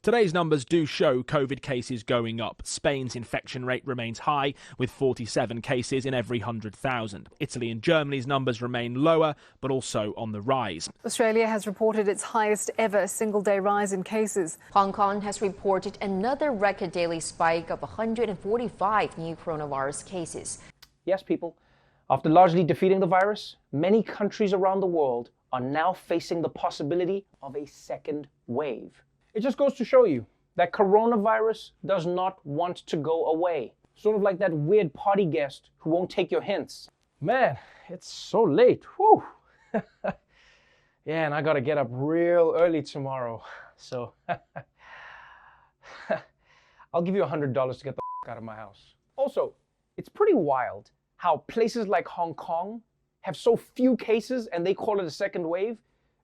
Today's numbers do show COVID cases going up. Spain's infection rate remains high, with 47 cases in every 100,000. Italy and Germany's numbers remain lower, but also on the rise. Australia has reported its highest ever single-day rise in cases. Hong Kong has reported another record daily spike of 145 new coronavirus cases. Yes, people. After largely defeating the virus, many countries around the world are now facing the possibility of a second wave. It just goes to show you that coronavirus does not want to go away. Sort of like that weird party guest who won't take your hints. Man, it's so late. Whew. Yeah, and I gotta get up real early tomorrow. So I'll give you $100 to get the out of my house. Also, it's pretty wild how places like Hong Kong have so few cases and they call it a second wave.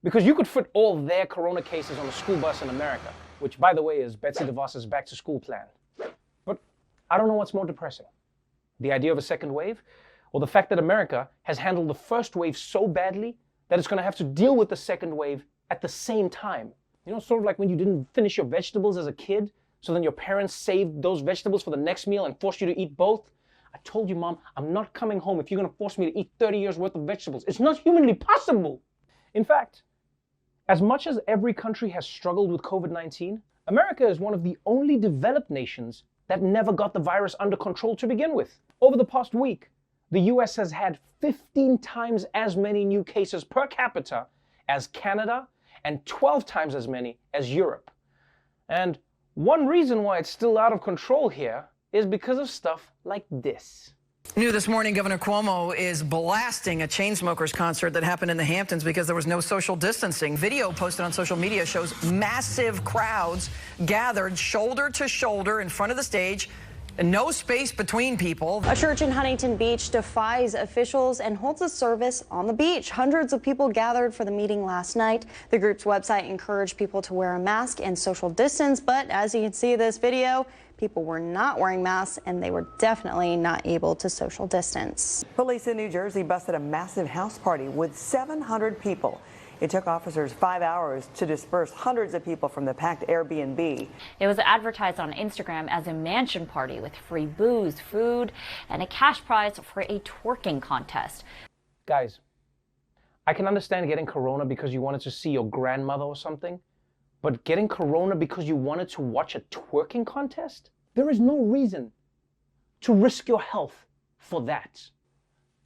Because you could fit all their corona cases on a school bus in America, which, by the way, is Betsy DeVos's back-to-school plan. But I don't know what's more depressing. The idea of a second wave, or the fact that America has handled the first wave so badly that it's going to have to deal with the second wave at the same time. You know, sort of like when you didn't finish your vegetables as a kid, so then your parents saved those vegetables for the next meal and forced you to eat both. I told you, Mom, I'm not coming home if you're going to force me to eat 30 years worth of vegetables. It's not humanly possible. In fact, as much as every country has struggled with COVID-19, America is one of the only developed nations that never got the virus under control to begin with. Over the past week, the US has had 15 times as many new cases per capita as Canada and 12 times as many as Europe. And one reason why it's still out of control here is because of stuff like this. New this morning, Governor Cuomo is blasting a Chainsmokers concert that happened in the Hamptons because there was no social distancing. Video posted on social media shows massive crowds gathered shoulder to shoulder in front of the stage, and no space between people. A church in Huntington Beach defies officials and holds a service on the beach. Hundreds of people gathered for the meeting last night. The group's website encouraged people to wear a mask and social distance, but as you can see in this video, people were not wearing masks and they were definitely not able to social distance. Police in New Jersey busted a massive house party with 700 people. It took officers 5 hours to disperse hundreds of people from the packed Airbnb. It was advertised on Instagram as a mansion party with free booze, food, and a cash prize for a twerking contest. Guys, I can understand getting corona because you wanted to see your grandmother or something, but getting corona because you wanted to watch a twerking contest? There is no reason to risk your health for that.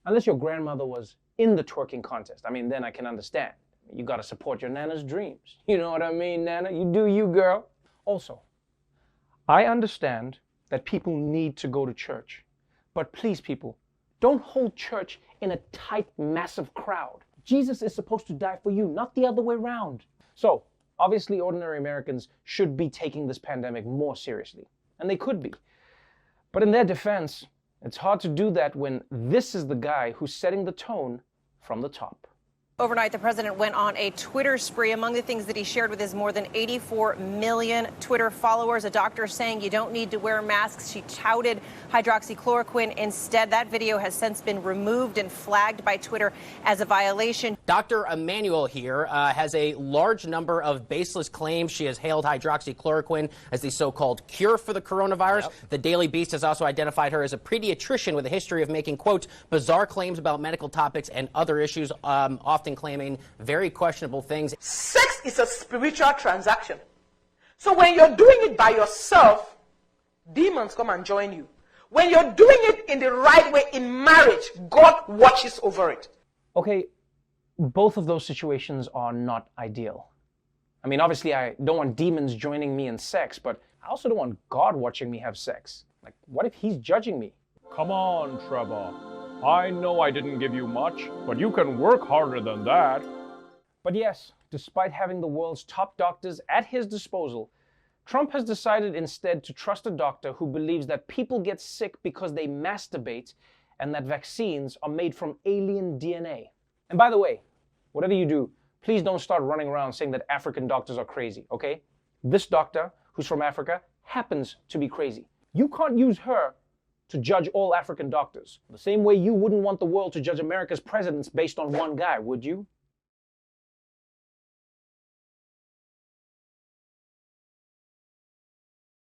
Unless your grandmother was in the twerking contest. I mean, then I can understand. You gotta support your Nana's dreams. You know what I mean, Nana? You do you, girl. Also, I understand that people need to go to church. But please, people, don't hold church in a tight, massive crowd. Jesus is supposed to die for you, not the other way around. So, obviously, ordinary Americans should be taking this pandemic more seriously. And they could be. But in their defense, it's hard to do that when this is the guy who's setting the tone from the top. Overnight, the president went on a Twitter spree. Among the things that he shared with his more than 84 million Twitter followers, a doctor saying you don't need to wear masks. She touted hydroxychloroquine. Instead, that video has since been removed and flagged by Twitter as a violation. Dr. Emmanuel here has a large number of baseless claims. She has hailed hydroxychloroquine as the so-called cure for the coronavirus. Yep. The Daily Beast has also identified her as a pediatrician with a history of making, quote, bizarre claims about medical topics and other issues, often claiming very questionable things. Sex is a spiritual transaction. So when you're doing it by yourself, demons come and join you. When you're doing it in the right way in marriage, God watches over it. Okay, both of those situations are not ideal. I mean, obviously, I don't want demons joining me in sex, but I also don't want God watching me have sex. Like, what if he's judging me? Come on, Trevor. I know I didn't give you much, but you can work harder than that. But yes, despite having the world's top doctors at his disposal, Trump has decided instead to trust a doctor who believes that people get sick because they masturbate and that vaccines are made from alien DNA. And by the way, whatever you do, please don't start running around saying that African doctors are crazy, okay? This doctor, who's from Africa, happens to be crazy. You can't use her to judge all African doctors. The same way you wouldn't want the world to judge America's presidents based on one guy, would you?